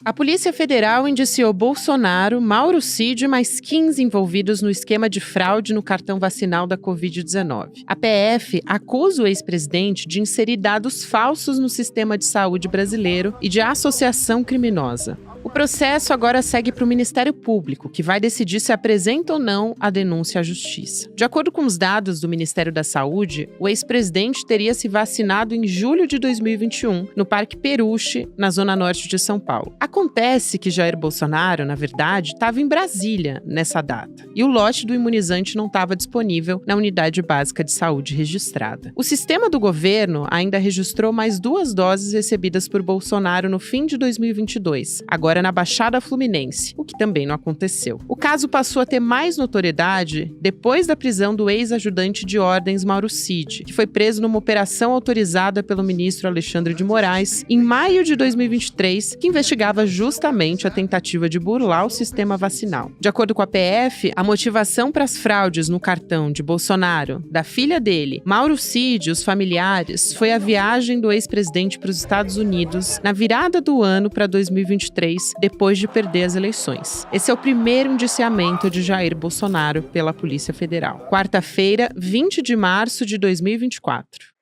A Polícia Federal indiciou Bolsonaro, Mauro Cid e mais 15 envolvidos no esquema de fraude no cartão vacinal da Covid-19. A PF acusa o ex-presidente de inserir dados falsos no sistema de saúde brasileiro e de associação criminosa. O processo agora segue para o Ministério Público, que vai decidir se apresenta ou não a denúncia à Justiça. De acordo com os dados do Ministério da Saúde, o ex-presidente teria se vacinado em julho de 2021, no Parque Peruche, na zona norte de São Paulo. Acontece que Jair Bolsonaro, na verdade, estava em Brasília nessa data, e o lote do imunizante não estava disponível na unidade básica de saúde registrada. O sistema do governo ainda registrou mais 2 doses recebidas por Bolsonaro no fim de 2022, agora na Baixada Fluminense, o que também não aconteceu. O caso passou a ter mais notoriedade depois da prisão do ex-ajudante de ordens Mauro Cid, que foi preso numa operação autorizada pelo ministro Alexandre de Moraes em maio de 2023, que investigava justamente a tentativa de burlar o sistema vacinal. De acordo com a PF, a motivação para as fraudes no cartão de Bolsonaro, da filha dele, Mauro Cid e os familiares, foi a viagem do ex-presidente para os Estados Unidos na virada do ano para 2023, depois de perder as eleições. Esse é o primeiro indiciamento de Jair Bolsonaro pela Polícia Federal. Quarta-feira, 20 de março de 2024.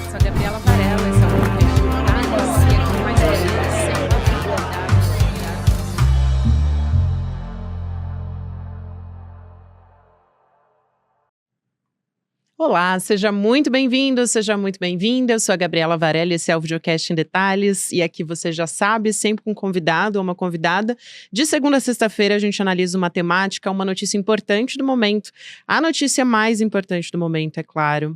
Sou a Gabriela Varela, esse é o podcast Detalhes, e aqui mais Olá, seja muito bem-vindo, seja muito bem-vinda. Eu sou a Gabriela Varela, esse é o Videocast em Detalhes. E aqui você já sabe, sempre com um convidado ou uma convidada. De segunda a sexta-feira a gente analisa uma temática, uma notícia importante do momento. A notícia mais importante do momento, é claro,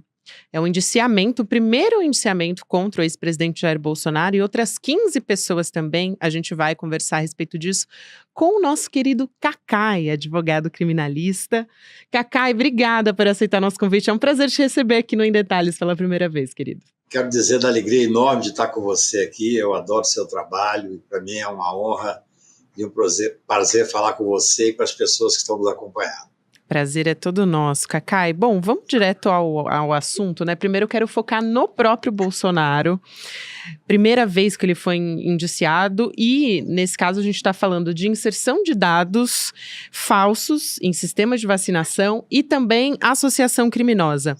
é o indiciamento, o primeiro indiciamento contra o ex-presidente Jair Bolsonaro e outras 15 pessoas também. A gente vai conversar a respeito disso com o nosso querido Cacai, advogado criminalista. Cacai, obrigada por aceitar nosso convite. É um prazer te receber aqui no Em Detalhes pela primeira vez, querido. Quero dizer da alegria enorme de estar com você aqui. Eu adoro seu trabalho e para mim é uma honra e um prazer falar com você e com as pessoas que estão nos acompanhando. Prazer é todo nosso, Cacai. Bom, vamos direto ao assunto, né? Primeiro eu quero focar no próprio Bolsonaro. Primeira vez que ele foi indiciado e, nesse caso, a gente está falando de inserção de dados falsos em sistemas de vacinação e também associação criminosa.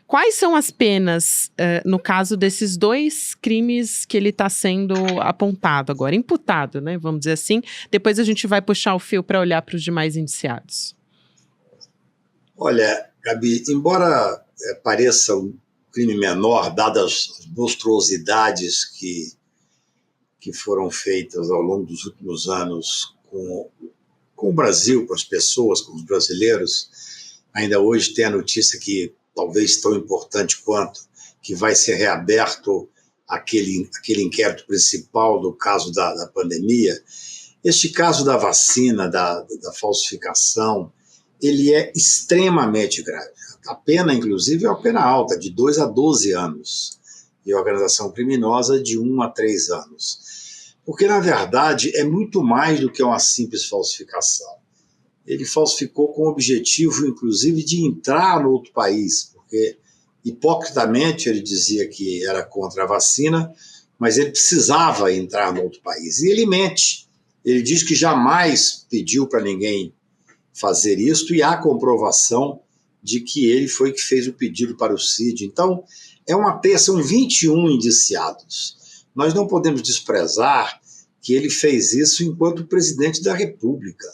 Quais são as penas, no caso desses 2 crimes que ele está sendo apontado agora, imputado, né? Vamos dizer assim. Depois a gente vai puxar o fio para olhar para os demais indiciados. Olha, Gabi, embora pareça um crime menor, dadas as monstruosidades que foram feitas ao longo dos últimos anos com o Brasil, com as pessoas, com os brasileiros, ainda hoje tem a notícia que, talvez tão importante quanto, que vai ser reaberto aquele inquérito principal do caso da pandemia. Este caso da vacina, da falsificação, ele é extremamente grave. A pena, inclusive, é uma pena alta, de 2 a 12 anos, e a organização criminosa de 1 a 3 anos. Porque, na verdade, é muito mais do que uma simples falsificação. Ele falsificou com o objetivo, inclusive, de entrar no outro país, porque, hipocritamente, ele dizia que era contra a vacina, mas ele precisava entrar no outro país. E ele mente. Ele diz que jamais pediu para ninguém fazer isso, e há comprovação de que ele foi que fez o pedido para o Cid. Então, são 21 indiciados. Nós não podemos desprezar que ele fez isso enquanto presidente da República.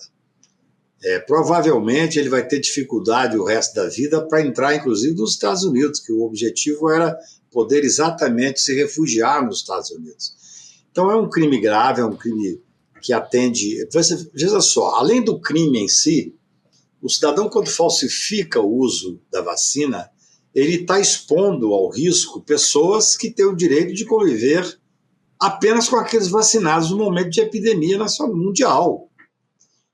Provavelmente ele vai ter dificuldade o resto da vida para entrar, inclusive, nos Estados Unidos, que o objetivo era poder exatamente se refugiar nos Estados Unidos. Então, é um crime grave, é um crime que atende... Veja só, além do crime em si, o cidadão, quando falsifica o uso da vacina, ele está expondo ao risco pessoas que têm o direito de conviver apenas com aqueles vacinados no momento de epidemia mundial.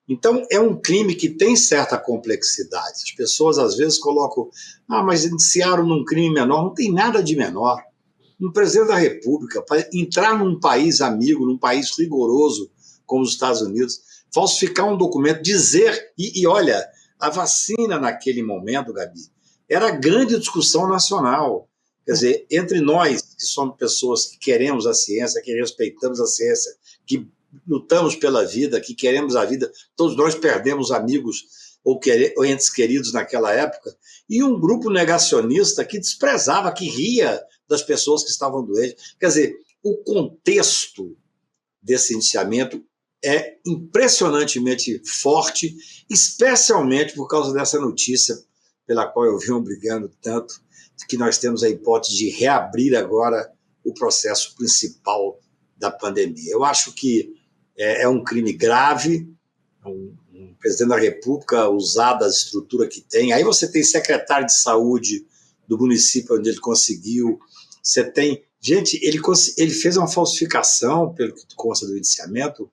Então, é um crime que tem certa complexidade. As pessoas, às vezes, colocam, mas indiciaram num crime menor. Não tem nada de menor. Um presidente da República, para entrar num país amigo, num país rigoroso, como os Estados Unidos, falsificar um documento, dizer... E olha, a vacina naquele momento, Gabi, era grande discussão nacional. Quer dizer, entre nós, que somos pessoas que queremos a ciência, que respeitamos a ciência, que lutamos pela vida, que queremos a vida, todos nós perdemos amigos ou entes queridos naquela época, e um grupo negacionista que desprezava, que ria das pessoas que estavam doentes. Quer dizer, o contexto desse indiciamento é impressionantemente forte, especialmente por causa dessa notícia pela qual eu venho brigando tanto, que nós temos a hipótese de reabrir agora o processo principal da pandemia. Eu acho que é um crime grave, um presidente da República usar da estrutura que tem. Aí você tem secretário de saúde do município onde ele conseguiu, você tem... Gente, ele fez uma falsificação, pelo que consta do indiciamento,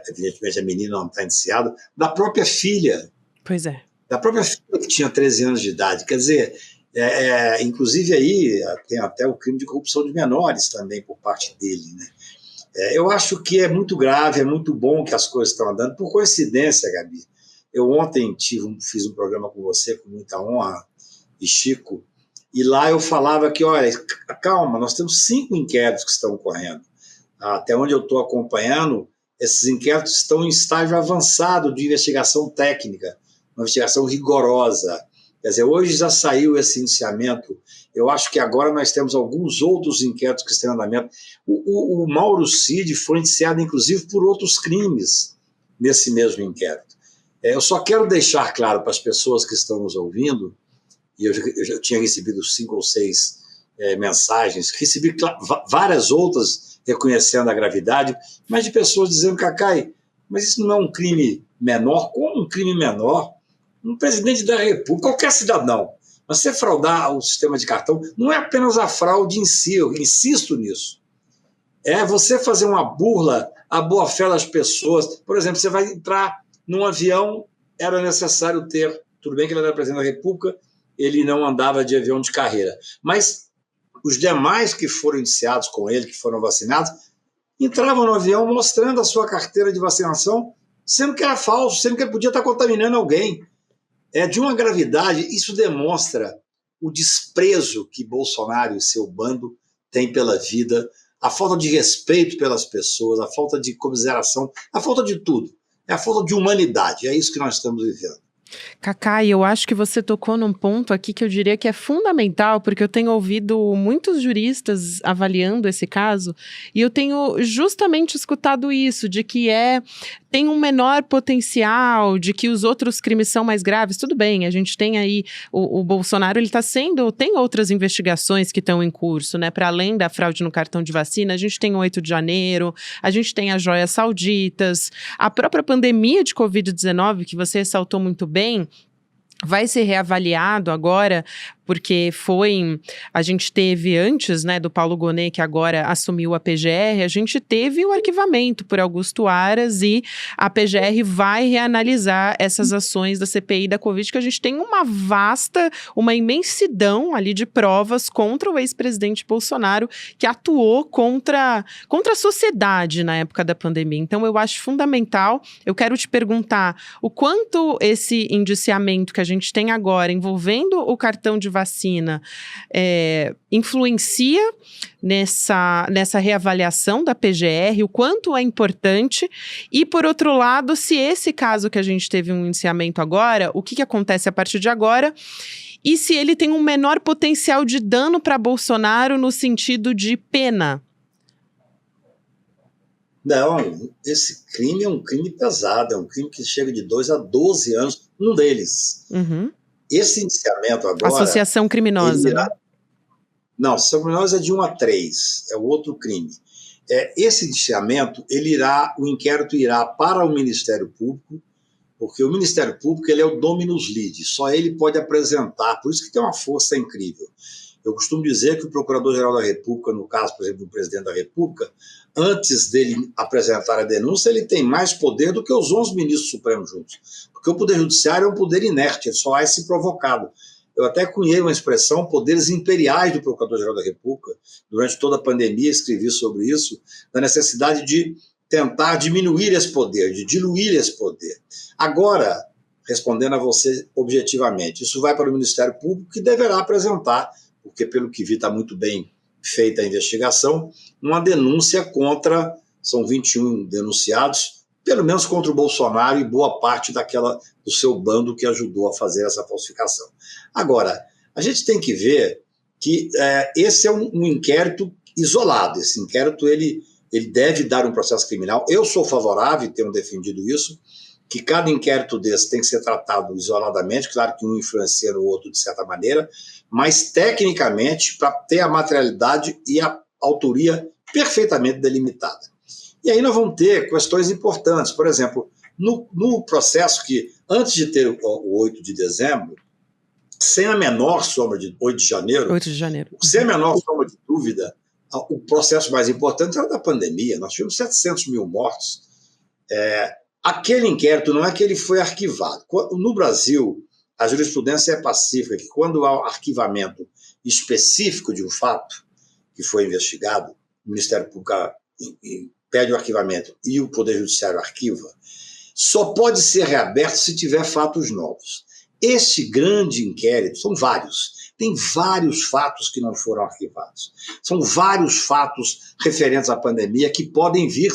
evidentemente a menina não está indiciada, da própria filha. Pois é. Da própria filha que tinha 13 anos de idade. Quer dizer, inclusive aí tem até o crime de corrupção de menores também por parte dele, né? Eu acho que é muito grave, é muito bom que as coisas estão andando. Por coincidência, Gabi, eu ontem fiz um programa com você, com muita honra, e Chico, e lá eu falava que, olha, calma, nós temos 5 inquéritos que estão correndo. Até onde eu estou acompanhando, esses inquéritos estão em estágio avançado de investigação técnica, uma investigação rigorosa. Quer dizer, hoje já saiu esse indiciamento. Eu acho que agora nós temos alguns outros inquéritos que estão em andamento. O Mauro Cid foi indiciado, inclusive, por outros crimes nesse mesmo inquérito. Eu só quero deixar claro para as pessoas que estão nos ouvindo, e eu já tinha recebido 5 ou 6 mensagens, recebi várias outras reconhecendo a gravidade, mas de pessoas dizendo, Cacai, mas isso não é um crime menor? Como um crime menor? Um presidente da República, qualquer cidadão, você fraudar o sistema de cartão, não é apenas a fraude em si, eu insisto nisso. É você fazer uma burla à boa-fé das pessoas. Por exemplo, você vai entrar num avião, era necessário ter, tudo bem que ele era presidente da República, ele não andava de avião de carreira, mas os demais que foram indiciados com ele, que foram vacinados, entravam no avião mostrando a sua carteira de vacinação, sendo que era falso, sendo que ele podia estar contaminando alguém. É de uma gravidade, isso demonstra o desprezo que Bolsonaro e seu bando têm pela vida, a falta de respeito pelas pessoas, a falta de comiseração, a falta de tudo. É a falta de humanidade, é isso que nós estamos vivendo. Cacai, eu acho que você tocou num ponto aqui que eu diria que é fundamental, porque eu tenho ouvido muitos juristas avaliando esse caso, e eu tenho justamente escutado isso, de que tem um menor potencial, de que os outros crimes são mais graves. Tudo bem, a gente tem aí o Bolsonaro, ele tem outras investigações que estão em curso, né? Para além da fraude no cartão de vacina, a gente tem o 8 de janeiro, a gente tem as joias sauditas, a própria pandemia de Covid-19, que você ressaltou muito bem, vai ser reavaliado agora, porque a gente teve antes, né, do Paulo Gonet, que agora assumiu a PGR, a gente teve o arquivamento por Augusto Aras e a PGR vai reanalisar essas ações da CPI da Covid, que a gente tem uma imensidão ali de provas contra o ex-presidente Bolsonaro, que atuou contra a sociedade na época da pandemia. Então, eu acho fundamental, eu quero te perguntar o quanto esse indiciamento que a gente tem agora envolvendo o cartão de vacina influencia nessa reavaliação da PGR, o quanto é importante, e por outro lado, se esse caso que a gente teve um indiciamento agora, o que acontece a partir de agora, e se ele tem um menor potencial de dano para Bolsonaro no sentido de pena. Não, esse crime é um crime pesado, é um crime que chega de 2 a 12 anos, um deles. Uhum. Esse indiciamento agora... Associação criminosa. Não, associação criminosa é de 1 a 3, é o outro crime. Esse indiciamento, o inquérito irá para o Ministério Público, porque o Ministério Público ele é o dominus litis, só ele pode apresentar, por isso que tem uma força incrível. Eu costumo dizer que o Procurador-Geral da República, no caso, por exemplo, do Presidente da República, antes dele apresentar a denúncia, ele tem mais poder do que os 11 ministros supremos juntos. Porque o Poder Judiciário é um poder inerte, ele só é se provocado. Eu até cunhei uma expressão, poderes imperiais do Procurador-Geral da República. Durante toda a pandemia escrevi sobre isso, da necessidade de tentar diminuir esse poder, de diluir esse poder. Agora, respondendo a você objetivamente, isso vai para o Ministério Público, que deverá apresentar, porque pelo que vi está muito bem feita a investigação, uma denúncia contra, são 21 denunciados, pelo menos contra o Bolsonaro e boa parte do seu bando que ajudou a fazer essa falsificação. Agora, a gente tem que ver que esse é um inquérito isolado, esse inquérito ele deve dar um processo criminal. Eu sou favorável, e tenho defendido isso, que cada inquérito desse tem que ser tratado isoladamente, claro que um influencia no outro de certa maneira, mas tecnicamente para ter a materialidade e a autoria perfeitamente delimitada. E aí nós vamos ter questões importantes, por exemplo, no processo que, antes de ter o 8 de dezembro, sem a menor sombra de 8 de janeiro, sem a menor sombra de dúvida, o processo mais importante era da pandemia. Nós tivemos 700 mil mortos. Aquele inquérito não é que ele foi arquivado. No Brasil, a jurisprudência é pacífica, que quando há arquivamento específico de um fato que foi investigado, o Ministério Público pede o arquivamento e o Poder Judiciário arquiva, só pode ser reaberto se tiver fatos novos. Esse grande inquérito, são vários, tem vários fatos que não foram arquivados. São vários fatos referentes à pandemia que podem vir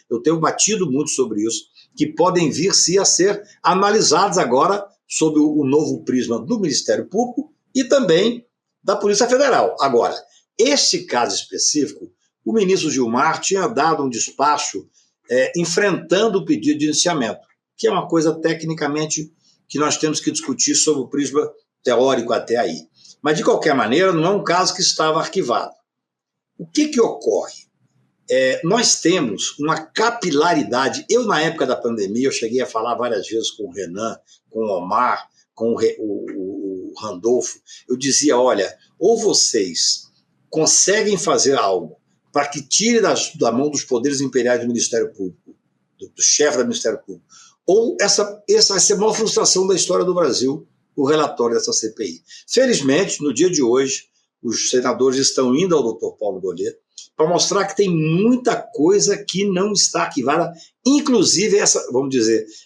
eu tenho batido muito sobre isso, que podem vir a ser analisados agora sob o novo prisma do Ministério Público e também da Polícia Federal. Agora, esse caso específico, o ministro Gilmar tinha dado um despacho enfrentando o pedido de indiciamento, que é uma coisa tecnicamente que nós temos que discutir sob o prisma teórico até aí. Mas, de qualquer maneira, não é um caso que estava arquivado. O que ocorre? Nós temos uma capilaridade. Eu, na época da pandemia, eu cheguei a falar várias vezes com o Renan, com o Omar, com o Randolfo. Eu dizia, olha, ou vocês conseguem fazer algo para que tire da mão dos poderes imperiais do Ministério Público, do chefe do Ministério Público, ou essa vai ser a maior frustração da história do Brasil, o relatório dessa CPI. Felizmente, no dia de hoje, os senadores estão indo ao doutor Paulo Gonet para mostrar que tem muita coisa que não está arquivada, inclusive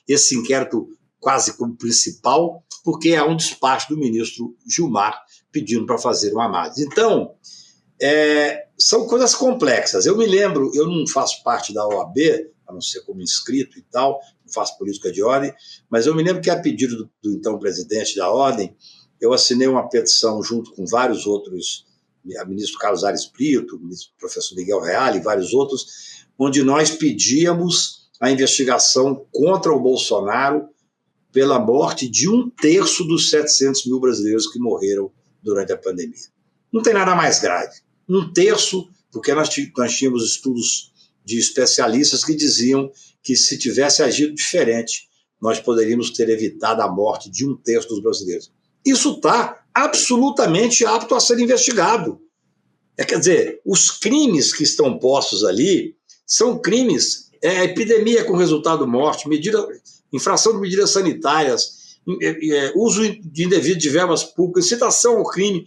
esse inquérito quase como principal, porque há um despacho do ministro Gilmar pedindo para fazer uma análise. Então, são coisas complexas. Eu me lembro, eu não faço parte da OAB, a não ser como inscrito e tal, não faço política de ordem, mas eu me lembro que a pedido do então presidente da ordem, eu assinei uma petição junto com vários outros, o ministro Carlos Aires Brito, o ministro professor Miguel Reale e vários outros, onde nós pedíamos a investigação contra o Bolsonaro pela morte de 1/3 dos 700 mil brasileiros que morreram durante a pandemia. Não tem nada mais grave. 1/3, porque nós tínhamos estudos de especialistas que diziam que se tivesse agido diferente, nós poderíamos ter evitado a morte de 1/3 dos brasileiros. Isso está absolutamente apto a ser investigado. Quer dizer, os crimes que estão postos ali são crimes, epidemia com resultado morte, infração de medidas sanitárias, uso indevido de verbas públicas, incitação ao crime,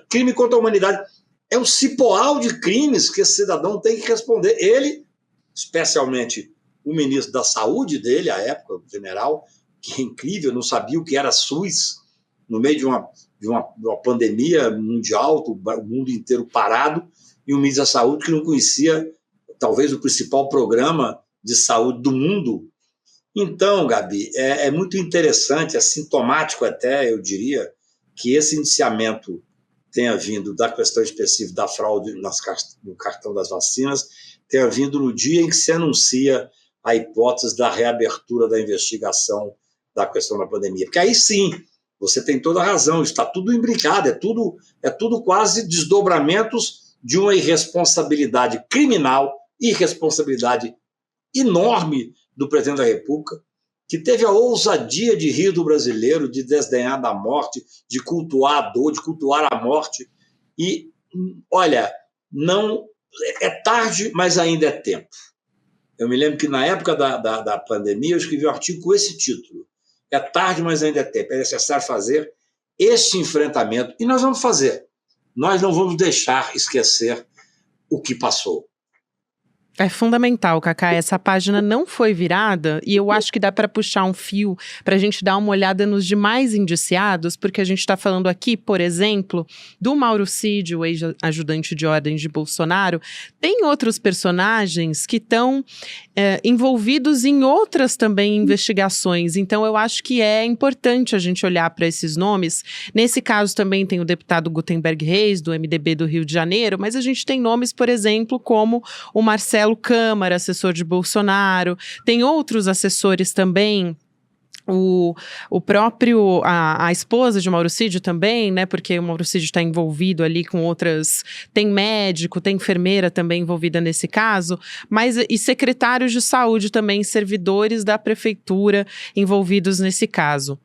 crime contra a humanidade. É um cipoal de crimes que esse cidadão tem que responder. Ele, especialmente o ministro da Saúde dele, à época, o general, que é incrível, não sabia o que era SUS, no meio de uma pandemia mundial, o mundo inteiro parado, e um ministro da Saúde que não conhecia, talvez, o principal programa de saúde do mundo. Então, Gabi, é muito interessante, é sintomático até, eu diria, que esse indiciamento tenha vindo da questão específica da fraude no cartão das vacinas, tenha vindo no dia em que se anuncia a hipótese da reabertura da investigação da questão da pandemia. Porque aí sim, você tem toda a razão, está tudo imbricado, é tudo quase desdobramentos de uma irresponsabilidade criminal, irresponsabilidade enorme do presidente da República, que teve a ousadia de rir do brasileiro, de desdenhar da morte, de cultuar a dor, de cultuar a morte. E, olha, não é tarde, mas ainda é tempo. Eu me lembro que na época da pandemia eu escrevi um artigo com esse título. É tarde, mas ainda é tempo. É necessário fazer esse enfrentamento. E nós vamos fazer. Nós não vamos deixar esquecer o que passou. É fundamental, Cacá. Essa página não foi virada e eu acho que dá para puxar um fio para a gente dar uma olhada nos demais indiciados, porque a gente está falando aqui, por exemplo, do Mauro Cid, o ex-ajudante de ordens de Bolsonaro. Tem outros personagens que estão envolvidos em outras também investigações. Então, eu acho que é importante a gente olhar para esses nomes. Nesse caso, também tem o deputado Gutenberg Reis, do MDB do Rio de Janeiro, mas a gente tem nomes, por exemplo, como o Marcelo Câmara, assessor de Bolsonaro, tem outros assessores também. O próprio, a esposa de Mauro Cid também, né, porque o Mauro Cid está envolvido ali com outras, tem médico, tem enfermeira também envolvida nesse caso, mas e secretários de saúde também, servidores da prefeitura envolvidos nesse caso.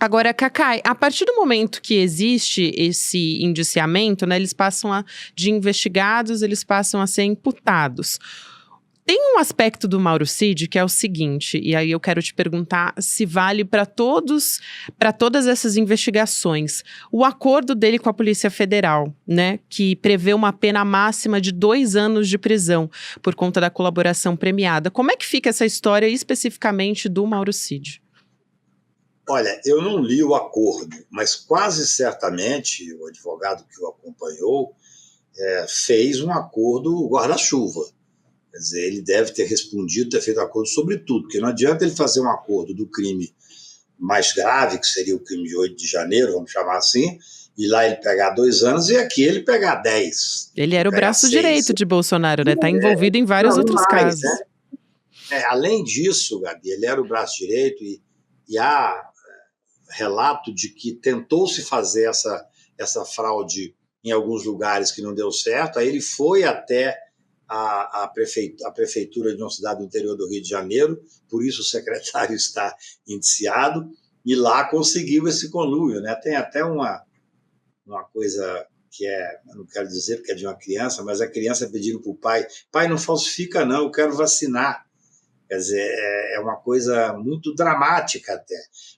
Agora, Cacai, a partir do momento que existe esse indiciamento, né, eles passam de investigados, eles passam a ser imputados. Tem um aspecto do Mauro Cid que é o seguinte, e aí eu quero te perguntar se vale para todas essas investigações. O acordo dele com a Polícia Federal, né, que prevê uma pena máxima de 2 anos de prisão por conta da colaboração premiada. Como é que fica essa história especificamente do Mauro Cid? Olha, eu não li o acordo, mas quase certamente o advogado que o acompanhou fez um acordo guarda-chuva. Quer dizer, ele deve ter respondido, ter feito acordo sobre tudo, porque não adianta ele fazer um acordo do crime mais grave, que seria o crime de 8 de janeiro, vamos chamar assim, e lá ele pegar 2 anos e aqui ele pegar 10. Ele era o braço direito de Bolsonaro, né? Está envolvido em vários outros casos. Né? Além disso, Gabi, ele era o braço direito e há relato de que tentou-se fazer essa fraude em alguns lugares que não deu certo, aí ele foi até a prefeitura de uma cidade do interior do Rio de Janeiro, por isso o secretário está indiciado, e lá conseguiu esse conluio. Né? Tem até uma coisa que eu não quero dizer que é de uma criança, mas a criança pedindo para o pai, não falsifica não, eu quero vacinar. Quer dizer, é uma coisa muito dramática até.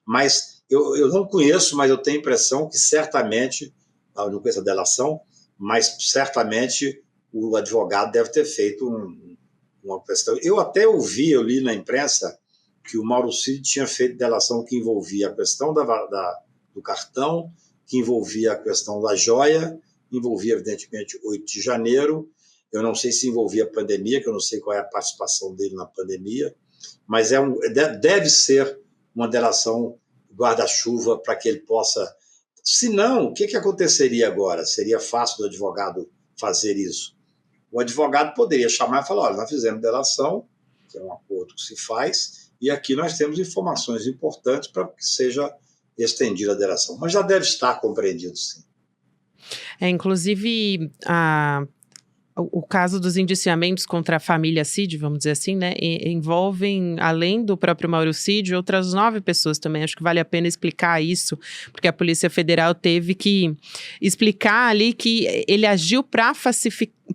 Mas eu não conheço, mas eu tenho a impressão que certamente, eu não conheço a delação, mas certamente o advogado deve ter feito uma questão. Eu li na imprensa que o Mauro Cid tinha feito delação que envolvia a questão do cartão, que envolvia a questão da joia, envolvia, evidentemente, 8 de janeiro. Eu não sei se envolvia a pandemia, que eu não sei qual é a participação dele na pandemia, mas deve ser uma delação guarda-chuva para que ele possa... Se não, o que aconteceria agora? Seria fácil do advogado fazer isso? O advogado poderia chamar e falar, olha, nós fizemos delação, que é um acordo que se faz, e aqui nós temos informações importantes para que seja estendida a delação. Mas já deve estar compreendido, sim. Inclusive, o caso dos indiciamentos contra a família Cid, vamos dizer assim, né, envolvem, além do próprio Mauro Cid, outras 9 pessoas também. Acho que vale a pena explicar isso, porque a Polícia Federal teve que explicar ali que ele agiu para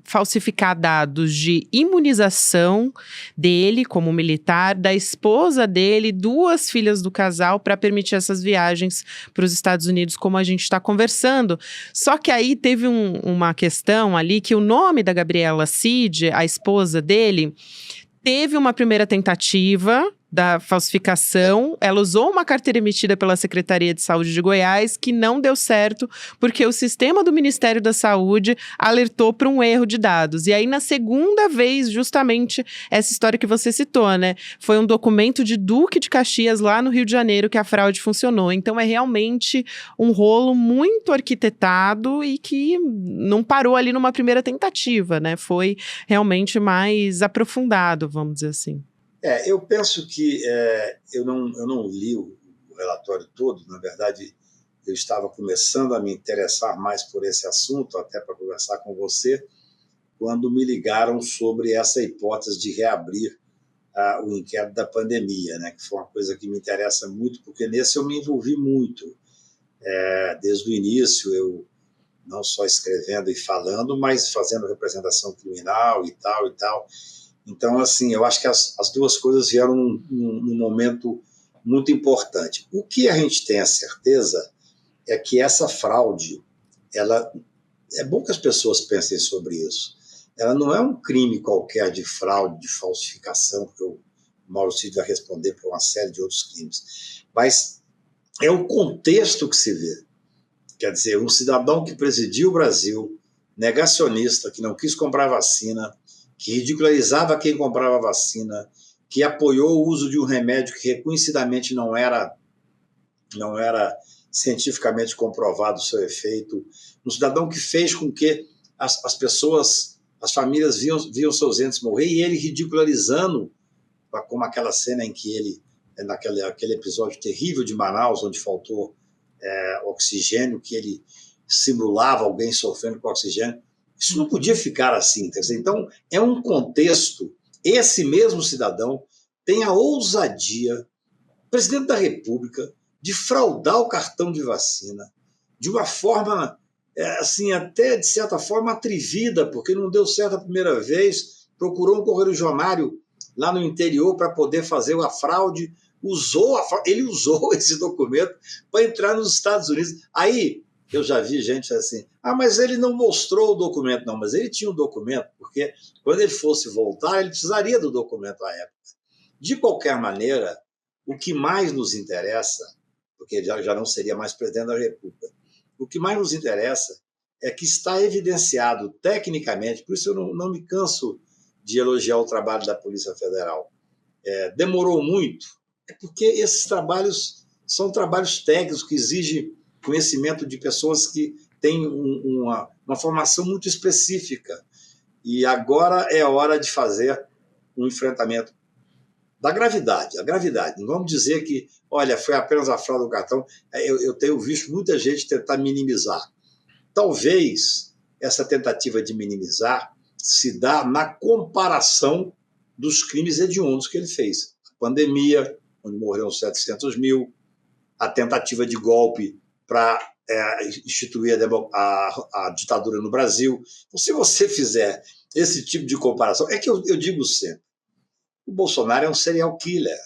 falsificar dados de imunização dele como militar, da esposa dele, 2 filhas do casal, para permitir essas viagens para os Estados Unidos, como a gente está conversando. Só que aí teve uma questão ali que o nome da Gabriela Cid, a esposa dele, teve uma primeira tentativa da falsificação. Ela usou uma carteira emitida pela Secretaria de Saúde de Goiás que não deu certo porque o sistema do Ministério da Saúde alertou para um erro de dados. E aí, na segunda vez, justamente essa história que você citou, né? Foi um documento de Duque de Caxias, lá no Rio de Janeiro, que a fraude funcionou. Então, é realmente um rolo muito arquitetado e que não parou ali numa primeira tentativa, né? Foi realmente mais aprofundado, vamos dizer assim. Eu penso que eu não li o relatório todo. Na verdade, eu estava começando a me interessar mais por esse assunto, até para conversar com você, quando me ligaram sobre essa hipótese de reabrir o inquérito da pandemia, né, que foi uma coisa que me interessa muito, porque nesse eu me envolvi muito. Desde o início, eu não só escrevendo e falando, mas fazendo representação criminal e tal e tal. Então, assim, eu acho que as 2 coisas vieram num momento muito importante. O que a gente tem a certeza é que essa fraude, é bom que as pessoas pensem sobre isso, ela não é um crime qualquer de fraude, de falsificação, porque o Mauro Cid vai responder por uma série de outros crimes, mas é o contexto que se vê. Quer dizer, um cidadão que presidiu o Brasil, negacionista, que não quis comprar vacina, que ridicularizava quem comprava vacina, que apoiou o uso de um remédio que reconhecidamente não era cientificamente comprovado o seu efeito, um cidadão que fez com que as pessoas, as famílias viam seus entes morrer, e ele ridicularizando, como aquela cena em que ele, naquele episódio terrível de Manaus, onde faltou oxigênio, que ele simulava alguém sofrendo com oxigênio. Isso não podia ficar assim. Quer dizer, então, é um contexto. Esse mesmo cidadão tem a ousadia, presidente da República, de fraudar o cartão de vacina de uma forma, assim, até de certa forma atrevida, porque não deu certo a primeira vez, procurou um correligionário lá no interior para poder fazer a fraude, ele usou esse documento para entrar nos Estados Unidos. Aí eu já vi gente assim, mas ele não mostrou o documento. Não, mas ele tinha um documento, porque quando ele fosse voltar, ele precisaria do documento à época. De qualquer maneira, o que mais nos interessa, porque já não seria mais presidente da República, o que mais nos interessa é que está evidenciado tecnicamente, por isso eu não me canso de elogiar o trabalho da Polícia Federal. Demorou muito, porque esses trabalhos são trabalhos técnicos que exigem conhecimento de pessoas que têm uma formação muito específica. E agora é hora de fazer um enfrentamento da gravidade, a gravidade. Não vamos dizer que, olha, foi apenas a fraude do cartão. Eu tenho visto muita gente tentar minimizar. Talvez essa tentativa de minimizar se dá na comparação dos crimes hediondos que ele fez. A pandemia, onde morreram 700 mil, a tentativa de golpe para instituir a ditadura no Brasil. Então, se você fizer esse tipo de comparação, é que eu digo sempre, o Bolsonaro é um serial killer.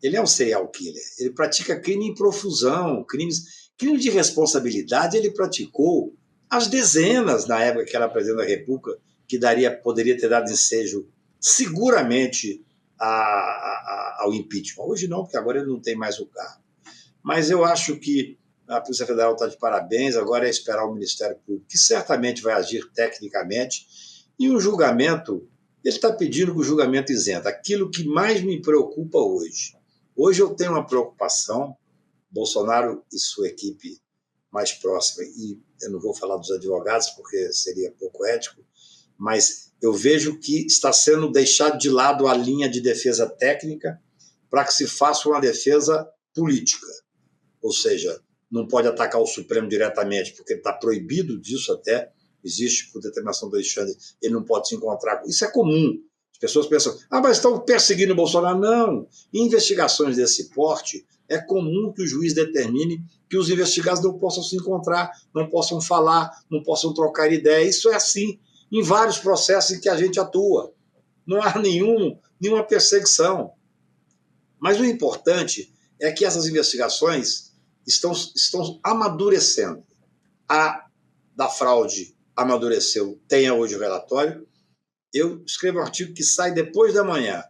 Ele é um serial killer. Ele pratica crime em profusão, crime de responsabilidade ele praticou às dezenas na época que era presidente da República, que poderia ter dado ensejo seguramente ao impeachment. Hoje não, porque agora ele não tem mais o cargo. Mas eu acho que a Polícia Federal está de parabéns, agora é esperar o Ministério Público, que certamente vai agir tecnicamente, e o julgamento, ele está pedindo que o julgamento isenta. Aquilo que mais me preocupa hoje. Hoje eu tenho uma preocupação, Bolsonaro e sua equipe mais próxima, e eu não vou falar dos advogados, porque seria pouco ético, mas eu vejo que está sendo deixado de lado a linha de defesa técnica para que se faça uma defesa política. Ou seja, não pode atacar o Supremo diretamente, porque está proibido disso até, existe por determinação do Alexandre, ele não pode se encontrar. Isso é comum. As pessoas pensam, mas estão perseguindo o Bolsonaro. Não. Em investigações desse porte, é comum que o juiz determine que os investigados não possam se encontrar, não possam falar, não possam trocar ideia. Isso é assim em vários processos em que a gente atua. Não há nenhuma perseguição. Mas o importante é que essas investigações estão amadurecendo. A da fraude amadureceu, tenha hoje o relatório. Eu escrevo um artigo que sai depois da manhã,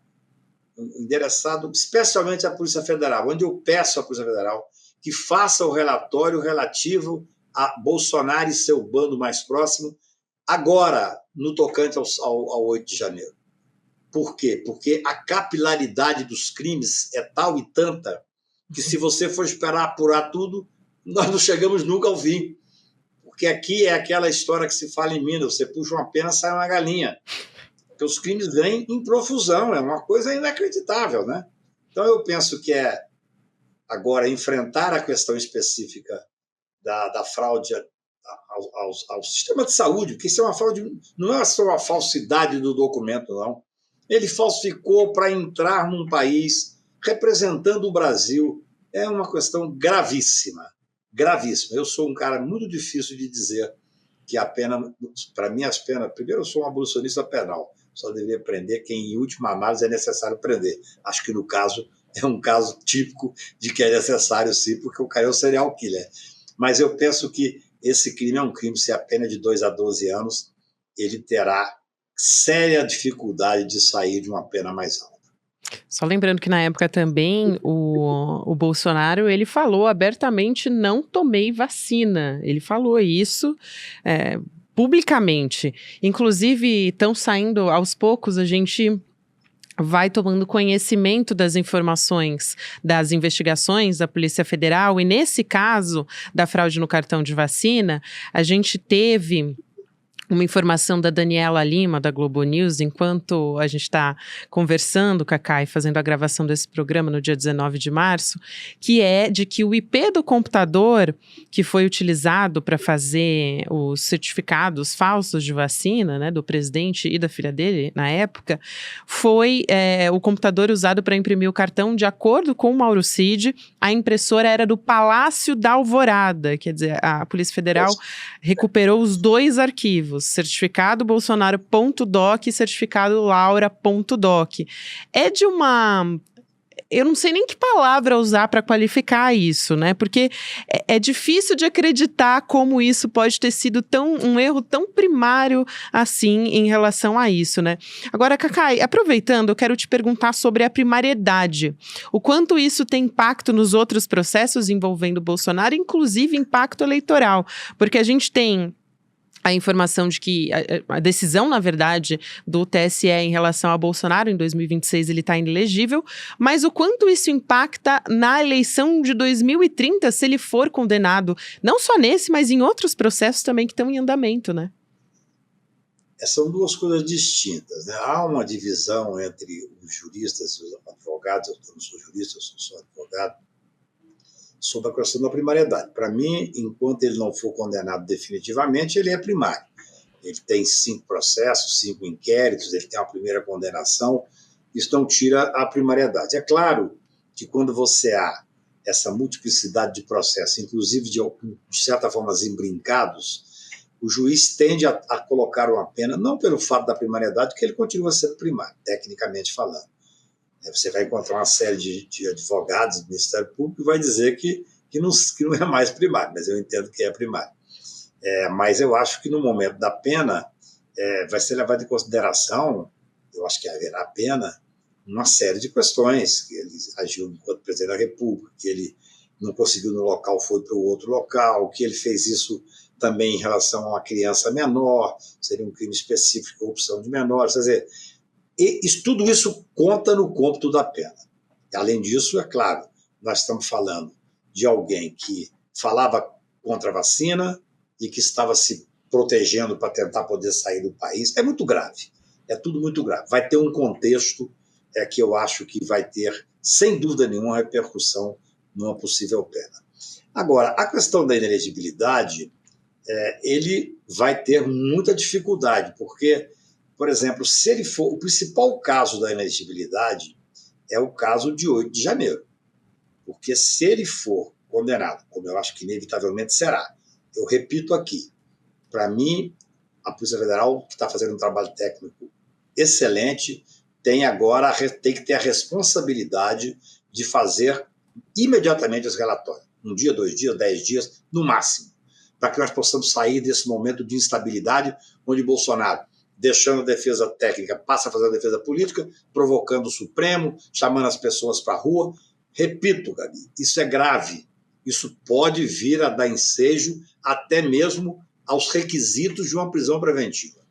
endereçado especialmente à Polícia Federal, onde eu peço à Polícia Federal que faça o relatório relativo a Bolsonaro e seu bando mais próximo, agora, no tocante ao 8 de janeiro. Por quê? Porque a capilaridade dos crimes é tal e tanta que, se você for esperar apurar tudo, nós não chegamos nunca ao fim. Porque aqui é aquela história que se fala em Minas, você puxa uma pena, sai uma galinha. Porque os crimes vêm em profusão, é uma coisa inacreditável, né? Então eu penso que agora enfrentar a questão específica da fraude ao sistema de saúde, porque isso é uma fraude, não é só uma falsidade do documento, não. Ele falsificou para entrar num país representando o Brasil. É uma questão gravíssima, gravíssima. Eu sou um cara muito difícil de dizer que a pena, para mim, as penas, primeiro, eu sou um abolicionista penal, só deveria prender quem, em última análise, é necessário prender. Acho que, no caso, é um caso típico de que é necessário, sim, porque o cara é um serial killer. Mas eu penso que esse crime é um crime, se a pena é de 2 a 12 anos, ele terá séria dificuldade de sair de uma pena mais alta. Só lembrando que na época também o Bolsonaro, ele falou abertamente: não tomei vacina. Ele falou isso publicamente. Inclusive, estão saindo aos poucos, a gente vai tomando conhecimento das informações das investigações da Polícia Federal, e nesse caso da fraude no cartão de vacina, a gente teve uma informação da Daniela Lima, da Globo News, enquanto a gente está conversando, Cacá, e fazendo a gravação desse programa no dia 19 de março, que é de que o IP do computador que foi utilizado para fazer os certificados falsos de vacina, né, do presidente e da filha dele, na época, foi o computador usado para imprimir o cartão. De acordo com o Mauro Cid, a impressora era do Palácio da Alvorada, quer dizer, a Polícia Federal recuperou os dois arquivos, certificado Bolsonaro.doc e certificado Laura.doc. É de uma... Eu não sei nem que palavra usar para qualificar isso, né? Porque é difícil de acreditar como isso pode ter sido um erro tão primário assim em relação a isso, né? Agora, Cacai, aproveitando, eu quero te perguntar sobre a primariedade. O quanto isso tem impacto nos outros processos envolvendo Bolsonaro, inclusive impacto eleitoral. Porque a gente tem a informação de que a decisão, na verdade, do TSE em relação a Bolsonaro, em 2026 ele está inelegível, mas o quanto isso impacta na eleição de 2030, se ele for condenado, não só nesse, mas em outros processos também que estão em andamento, né? São duas coisas distintas, né? Há uma divisão entre os juristas e os advogados, eu não sou jurista, eu sou só advogado, sobre a questão da primariedade. Para mim, enquanto ele não for condenado definitivamente, ele é primário. Ele tem 5 processos, 5 inquéritos, ele tem uma primeira condenação, isso não tira a primariedade. É claro que quando você há essa multiplicidade de processos, inclusive de certa forma imbrincados, o juiz tende a colocar uma pena, não pelo fato da primariedade, que ele continua sendo primário, tecnicamente falando. Você vai encontrar uma série de advogados do Ministério Público e vai dizer que não é mais primário, mas eu entendo que é primário. Mas eu acho que no momento da pena vai ser levado em consideração, eu acho que haverá pena, uma série de questões, que ele agiu enquanto presidente da República, que ele não conseguiu no local, foi para o outro local, que ele fez isso também em relação a uma criança menor, seria um crime específico, corrupção de menores, quer dizer, tudo isso conta no cômputo da pena. Além disso, é claro, nós estamos falando de alguém que falava contra a vacina e que estava se protegendo para tentar poder sair do país. É muito grave, é tudo muito grave. Vai ter um contexto que eu acho que vai ter, sem dúvida nenhuma, repercussão numa possível pena. Agora, a questão da inelegibilidade, ele vai ter muita dificuldade, porque, por exemplo, se ele for... O principal caso da inelegibilidade é o caso de 8 de janeiro. Porque se ele for condenado, como eu acho que inevitavelmente será, eu repito aqui, para mim, a Polícia Federal, que está fazendo um trabalho técnico excelente, tem que ter a responsabilidade de fazer imediatamente os relatórios. 1 dia, 2 dias, 10 dias, no máximo, para que nós possamos sair desse momento de instabilidade, onde Bolsonaro, deixando a defesa técnica, passa a fazer a defesa política, provocando o Supremo, chamando as pessoas para a rua. Repito, Gabi, isso é grave. Isso pode vir a dar ensejo até mesmo aos requisitos de uma prisão preventiva,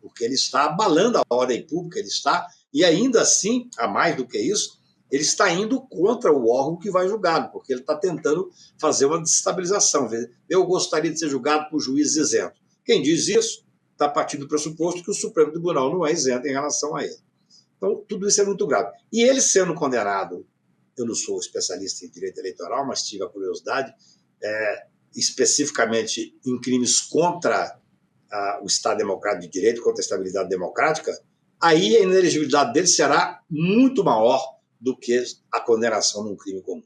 porque ele está abalando a ordem pública, e ainda assim, a mais do que isso, ele está indo contra o órgão que vai julgá-lo, porque ele está tentando fazer uma desestabilização. Eu gostaria de ser julgado por juízes isentos. Quem diz isso está partindo do pressuposto que o Supremo Tribunal não é isento em relação a ele. Então, tudo isso é muito grave. E ele sendo condenado, eu não sou especialista em direito eleitoral, mas tive a curiosidade, especificamente em crimes contra o Estado Democrático de Direito, contra a estabilidade democrática, aí a inelegibilidade dele será muito maior do que a condenação num crime comum.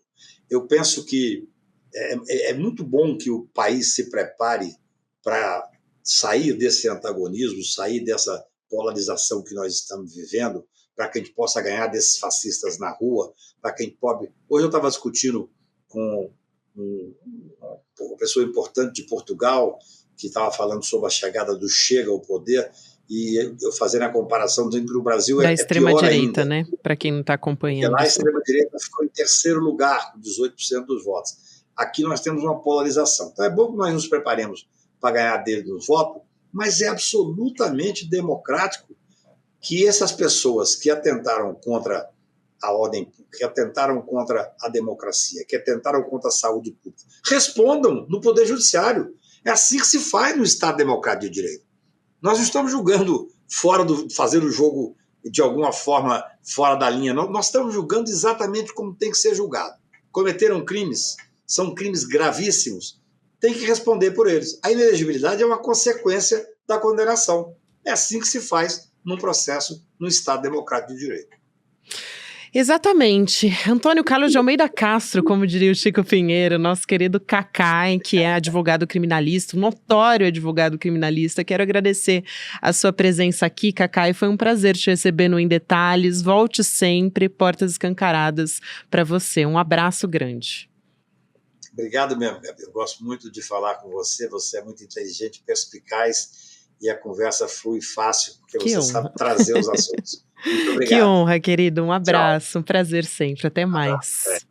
Eu penso que é muito bom que o país se prepare para sair desse antagonismo, sair dessa polarização que nós estamos vivendo, para que a gente possa ganhar desses fascistas na rua, para que a gente pode... Hoje eu estava discutindo com uma pessoa importante de Portugal, que estava falando sobre a chegada do Chega ao poder, E eu fazendo a comparação dizendo que no Brasil da é extrema-direita, pior ainda, né? Para quem não está acompanhando. Porque lá a extrema-direita ficou em terceiro lugar, com 18% dos votos. Aqui nós temos uma polarização. Então é bom que nós nos preparemos para ganhar dele nos votos, mas é absolutamente democrático que essas pessoas que atentaram contra a ordem pública, que atentaram contra a democracia, que atentaram contra a saúde pública, respondam no Poder Judiciário. É assim que se faz no Estado Democrático de Direito. Nós não estamos julgando fazendo o jogo de alguma forma fora da linha, não. Nós estamos julgando exatamente como tem que ser julgado. Cometeram crimes, são crimes gravíssimos, tem que responder por eles. A inelegibilidade é uma consequência da condenação. É assim que se faz num processo no Estado Democrático de Direito. Exatamente. Antônio Carlos de Almeida Castro, como diria o Chico Pinheiro, nosso querido Cacai, que é advogado criminalista, um notório advogado criminalista. Quero agradecer a sua presença aqui, Cacai. Foi um prazer te receber no Em Detalhes. Volte sempre, portas escancaradas para você. Um abraço grande. Obrigado mesmo, Gabi. Eu gosto muito de falar com você. Você é muito inteligente, perspicaz e a conversa flui fácil, porque você sabe trazer os assuntos. Muito obrigado. Que honra, querido. Um abraço. Tchau. Um prazer sempre. Até mais.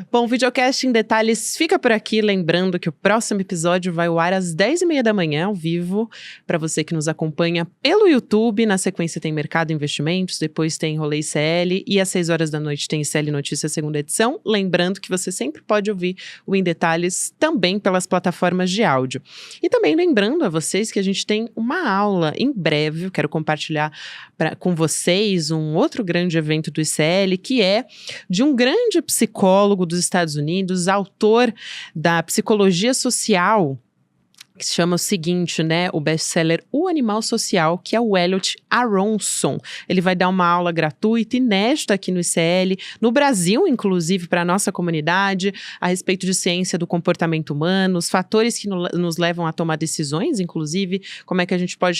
Bom, o Videocast em Detalhes fica por aqui, lembrando que o próximo episódio vai ao ar às 10h30 da manhã, ao vivo, para você que nos acompanha pelo YouTube. Na sequência tem Mercado e Investimentos, depois tem Rolê ICL e às 6 horas da noite tem ICL Notícias segunda edição. Lembrando que você sempre pode ouvir o Em Detalhes também pelas plataformas de áudio. E também lembrando a vocês que a gente tem uma aula em breve, eu quero compartilhar com vocês um outro grande evento do ICL, que é de um grande psicólogo dos Estados Unidos, autor da Psicologia Social, que se chama o seguinte, né, o best-seller O Animal Social, que é o Elliot Aronson. Ele vai dar uma aula gratuita, inédita aqui no ICL, no Brasil, inclusive, para a nossa comunidade, a respeito de ciência do comportamento humano, os fatores que nos levam a tomar decisões, inclusive, como é que a gente pode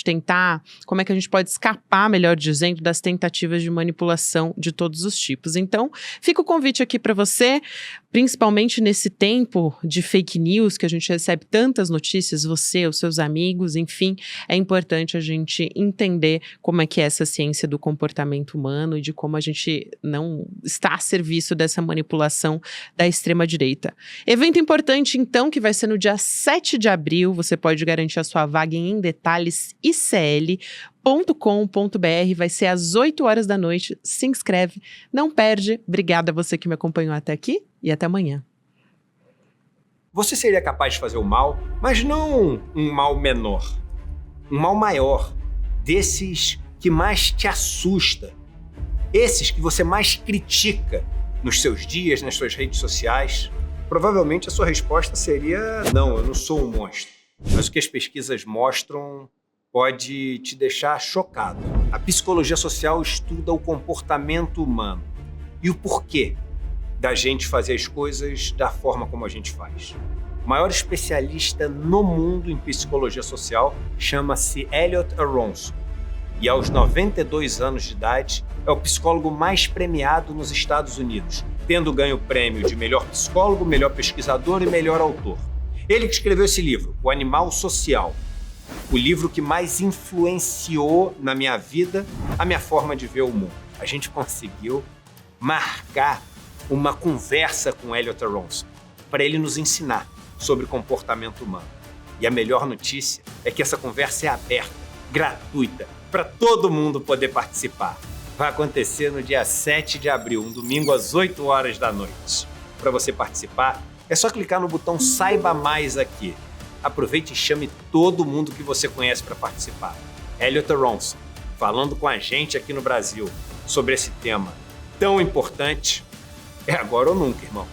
escapar, melhor dizendo, das tentativas de manipulação de todos os tipos. Então, fica o convite aqui para você, principalmente nesse tempo de fake news, que a gente recebe tantas notícias, você, os seus amigos, enfim, é importante a gente entender como é que é essa ciência do comportamento humano e de como a gente não está a serviço dessa manipulação da extrema-direita. Evento importante, então, que vai ser no dia 7 de abril, você pode garantir a sua vaga em Detalhes ICL.com.br, vai ser às 8 horas da noite, se inscreve, não perde. Obrigada a você que me acompanhou até aqui e até amanhã. Você seria capaz de fazer o mal, mas não um mal menor, um mal maior, desses que mais te assusta, esses que você mais critica nos seus dias, nas suas redes sociais. Provavelmente a sua resposta seria: não, eu não sou um monstro. Mas o que as pesquisas mostram pode te deixar chocado. A psicologia social estuda o comportamento humano e o porquê da gente fazer as coisas da forma como a gente faz. O maior especialista no mundo em psicologia social chama-se Elliot Aronson. E aos 92 anos de idade, é o psicólogo mais premiado nos Estados Unidos, tendo ganho o prêmio de melhor psicólogo, melhor pesquisador e melhor autor. Ele que escreveu esse livro, O Animal Social, o livro que mais influenciou na minha vida a minha forma de ver o mundo. A gente conseguiu marcar uma conversa com Elliot Aronson para ele nos ensinar sobre comportamento humano. E a melhor notícia é que essa conversa é aberta, gratuita, para todo mundo poder participar. Vai acontecer no dia 7 de abril, um domingo às 8 horas da noite. Para você participar, é só clicar no botão Saiba Mais aqui. Aproveite e chame todo mundo que você conhece para participar. Elliot Aronson, falando com a gente aqui no Brasil sobre esse tema tão importante. É agora ou nunca, irmão.